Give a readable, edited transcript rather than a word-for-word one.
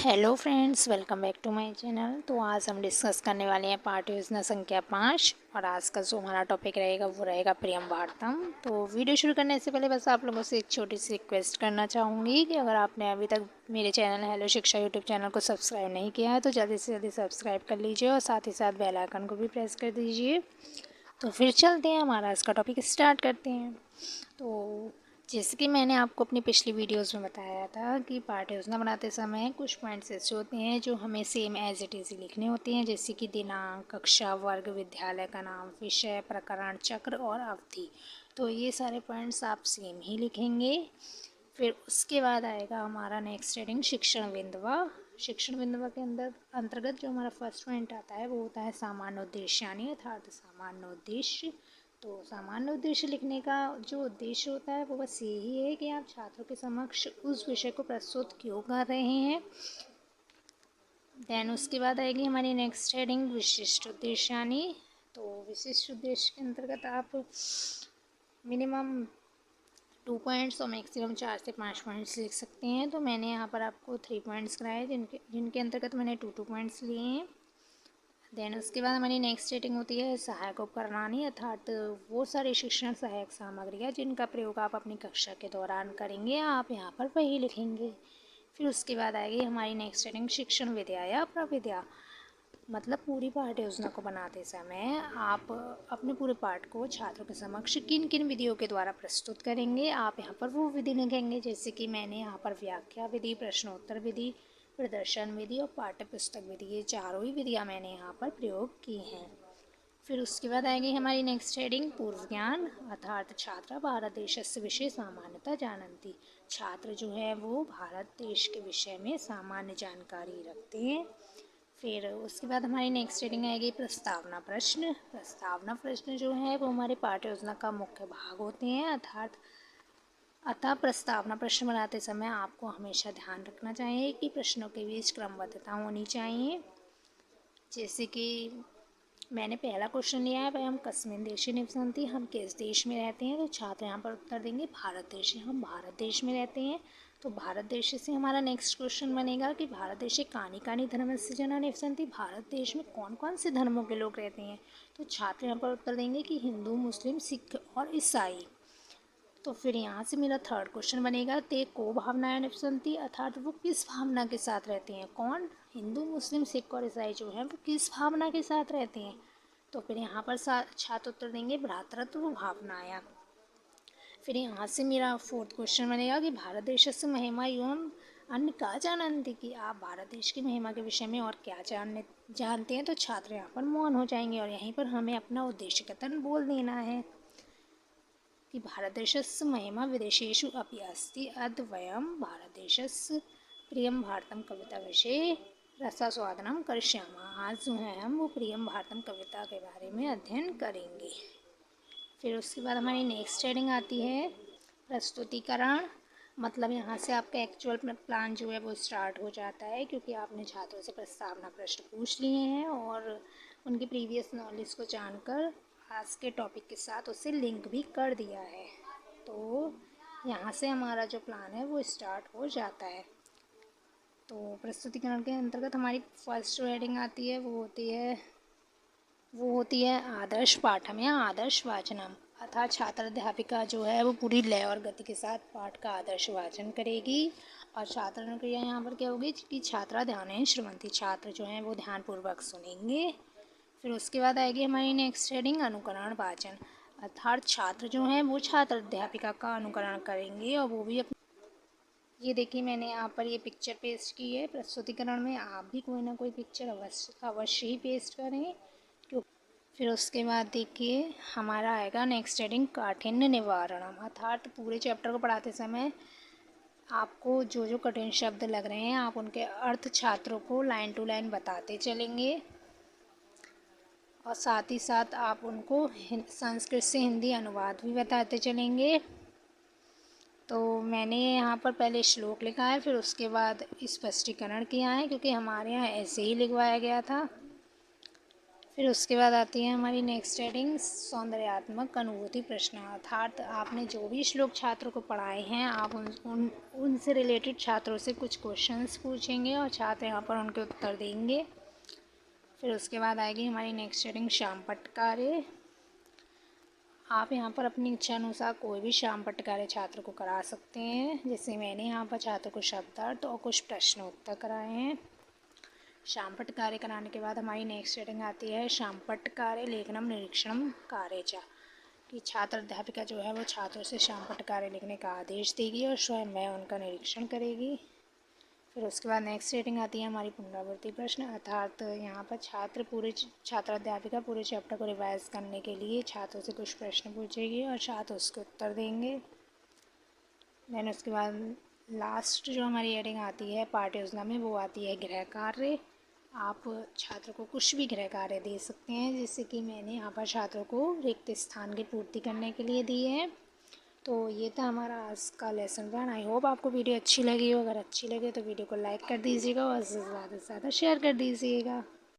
Hello friends, welcome back to my channel. तो आज हम डिस्कस करने वाले हैं पाठ योजना संख्या 5 और आज का जो हमारा टॉपिक रहेगा वो रहेगा प्रियम भारतम। तो वीडियो शुरू करने से पहले बस आप लोगों से एक छोटी सी रिक्वेस्ट करना चाहूँगी कि अगर आपने अभी तक मेरे चैनल हेलो शिक्षा यूट्यूब चैनल को सब्सक्राइब नहीं किया है तो जल्दी से जल्दी सब्सक्राइब कर लीजिए और साथ ही साथ बेल आइकन को भी प्रेस कर दीजिए। तो फिर चलते हैं, हमारा आज का टॉपिक स्टार्ट करते हैं। तो जैसे कि मैंने आपको अपनी पिछली वीडियोस में बताया था कि पाठ्य योजना बनाते समय कुछ पॉइंट्स ऐसे होते हैं जो हमें सेम एज इट इज़ लिखने होते हैं, जैसे कि दिनांक, कक्षा, वर्ग, विद्यालय का नाम, विषय, प्रकरण, चक्र और अवधि। तो ये सारे पॉइंट्स आप सेम ही लिखेंगे। फिर उसके बाद आएगा हमारा नेक्स्ट हेडिंग शिक्षण बिंदुआ। शिक्षण बिंदुआ के अंतर्गत जो हमारा फर्स्ट पॉइंट आता है वो होता है सामान्य उद्देश्य, यानी अर्थात सामान्य उद्देश्य। तो सामान्य उद्देश्य लिखने का जो उद्देश्य होता है वो बस यही है कि आप छात्रों के समक्ष उस विषय को प्रस्तुत क्यों कर रहे हैं। देन उसके बाद आएगी हमारी नेक्स्ट हेडिंग विशिष्ट उद्देश्य, यानी तो विशिष्ट उद्देश्य के अंतर्गत आप मिनिमम 2 पॉइंट्स और मैक्सिमम 4 से 5 पॉइंट्स लिख सकते हैं। तो मैंने यहाँ पर आपको 3 पॉइंट्स कराए जिनके अंतर्गत मैंने 2 पॉइंट्स लिए हैं। देन उसके बाद हमारी नेक्स्ट रेटिंग होती है सहायक उपकरणानी, अर्थात वो सारी शिक्षण सहायक सामग्रियाँ जिनका प्रयोग आप अपनी कक्षा के दौरान करेंगे, आप यहाँ पर वही लिखेंगे। फिर उसके बाद आएगी हमारी नेक्स्ट रेटिंग शिक्षण विद्या या प्रविद्या, मतलब पूरी पाठ्य योजना को बनाते समय आप अपने पूरे पाठ को छात्रों के समक्ष किन किन विधियों के द्वारा प्रस्तुत करेंगे, आप यहाँ पर वो विधि लिखेंगे। जैसे कि मैंने यहाँ पर व्याख्या विधि, प्रश्नोत्तर विधि, प्रदर्शन विधि और पाठ्य पुस्तक विधि, ये चारों ही विधियाँ मैंने यहाँ पर प्रयोग की हैं। फिर उसके बाद आएगी हमारी नेक्स्ट हेडिंग पूर्व ज्ञान, अर्थात छात्र भारत देशस्य विषय सामान्यतः जानन्ति। छात्र जो है वो भारत देश के विषय में सामान्य जानकारी रखते हैं। फिर उसके बाद हमारी नेक्स्ट हेडिंग आएगी प्रस्तावना प्रश्न। प्रस्तावना प्रश्न जो है वो हमारे पाठ्य योजना का मुख्य भाग होते हैं, अतः प्रस्तावना प्रश्न बनाते समय आपको हमेशा ध्यान रखना चाहिए कि प्रश्नों के बीच क्रमबद्धता होनी चाहिए। जैसे कि मैंने पहला क्वेश्चन लिया है, वयम कस्मिन् देशे निवसन्ति, हम किस देश में रहते हैं। तो छात्र यहाँ पर उत्तर देंगे भारत देश, हम भारत देश में रहते हैं। तो भारत देश से हमारा नेक्स्ट क्वेश्चन बनेगा कि भारत देशे कानि कानि धर्मस्य जना निवसन्ति, भारत देश में कौन कौन से धर्मों के लोग रहते हैं। तो छात्र यहाँ पर उत्तर देंगे कि हिंदू, मुस्लिम, सिख और ईसाई। तो फिर यहाँ से मेरा थर्ड क्वेश्चन बनेगा ते को भावनाएं निवसन्ति, अर्थात वो किस भावना के साथ रहते हैं, कौन, हिंदू, मुस्लिम, सिख और ईसाई जो हैं वो किस भावना के साथ रहते हैं। तो फिर यहाँ पर छात्र उत्तर देंगे भ्रातृत्व भावनाया। फिर यहाँ से मेरा फोर्थ क्वेश्चन बनेगा कि भारत देशस्य महिमा एवं अन्य का जानन्ति, कि आप भारत देश की महिमा के विषय में और क्या जानते हैं। तो छात्र यहाँ पर मौन हो जाएंगे और यहीं पर हमें अपना उद्देश्य कथन बोल देना है कि भारतदेशस्य महिमा विदेशेषु अपि अस्ति, अद्य वयं भारतदेशस्य प्रियम भारतम कविता विषये रसास्वादनम करिष्यामः। आज जो है हम वो प्रियम भारतम कविता के बारे में अध्ययन करेंगे। फिर उसके बाद हमारी नेक्स्ट हेडिंग आती है प्रस्तुतिकरण, मतलब यहाँ से आपका एक्चुअल प्लान जो है वो स्टार्ट हो जाता है, क्योंकि आपने छात्रों से प्रस्तावना प्रश्न पूछ लिए हैं और उनकी प्रीवियस नॉलेज को जानकर आज के टॉपिक के साथ उसे लिंक भी कर दिया है। तो यहाँ से हमारा जो प्लान है वो स्टार्ट हो जाता है। तो प्रस्तुतिकरण के अंतर्गत हमारी फर्स्ट हेडिंग आती है वो होती है आदर्श पाठम या आदर्श वाचनम, अर्थात छात्र अध्यापिका जो है वो पूरी लय और गति के साथ पाठ का आदर्श वाचन करेगी। और छात्र क्रिया यहाँ पर क्या होगी कि छात्रा ध्यान श्रवन्ति, छात्र जो हैं वो ध्यानपूर्वक सुनेंगे। फिर उसके बाद आएगी हमारी नेक्स्ट हेडिंग अनुकरण वाचन, अर्थात छात्र जो हैं वो छात्र अध्यापिका का अनुकरण करेंगे और वो भी ये देखिए मैंने यहाँ पर ये पिक्चर पेस्ट की है प्रस्तुतिकरण में, आप भी कोई ना कोई पिक्चर अवश्य ही पेस्ट करें। फिर उसके बाद देखिए हमारा आएगा नेक्स्ट हेडिंग काठिन्य निवारणम, अर्थात पूरे चैप्टर को पढ़ाते समय आपको जो जो कठिन शब्द लग रहे हैं आप उनके अर्थ छात्रों को लाइन टू लाइन बताते चलेंगे और साथ ही साथ आप उनको संस्कृत से हिंदी अनुवाद भी बताते चलेंगे। तो मैंने यहाँ पर पहले श्लोक लिखा है, फिर उसके बाद स्पष्टीकरण किया है, क्योंकि हमारे यहाँ ऐसे ही लिखवाया गया था। फिर उसके बाद आती है हमारी नेक्स्ट हेडिंग सौंदर्यात्मक अनुभूति प्रश्न, अर्थात आपने जो भी श्लोक छात्रों को पढ़ाए हैं आप उनसे रिलेटेड छात्रों से कुछ क्वेश्चंस पूछेंगे और छात्र यहाँ पर उनके उत्तर देंगे। फिर उसके बाद आएगी हमारी नेक्स्ट हेडिंग शामपट्ट कार्य। आप यहाँ पर अपनी इच्छा अनुसार कोई भी शामपट्ट कार्य छात्र को करा सकते हैं। जैसे मैंने यहाँ पर छात्र को शब्दार्थ और कुछ प्रश्न उत्तर कराए हैं। शामपट्ट कार्य कराने के बाद हमारी नेक्स्ट हेडिंग आती है शामपट्ट कार्य लेखनम निरीक्षणम कार्यचा, कि छात्र अध्यापिका जो है वो छात्रों से शामपट्ट कार्य लिखने का आदेश देगी और स्वयं वह उनका निरीक्षण करेगी। फिर उसके बाद नेक्स्ट हेडिंग आती है हमारी पुनरावृत्ति प्रश्न, अर्थात यहाँ पर छात्र अध्यापिका पूरे चैप्टर को रिवाइज करने के लिए छात्रों से कुछ प्रश्न पूछेगी और छात्र उसके उत्तर देंगे। देन उसके बाद लास्ट जो हमारी हेडिंग आती है पाठ्य योजना में वो आती है गृह कार्य। आप छात्र को कुछ भी गृह कार्य दे सकते हैं, जैसे कि मैंने यहाँ पर छात्रों को रिक्त स्थान की पूर्ति करने के लिए दिए हैं। तो ये था हमारा आज का लेसन प्लान। आई होप आपको वीडियो अच्छी लगी हो। अगर अच्छी लगे तो वीडियो को लाइक कर दीजिएगा और ज़्यादा से ज़्यादा शेयर कर दीजिएगा।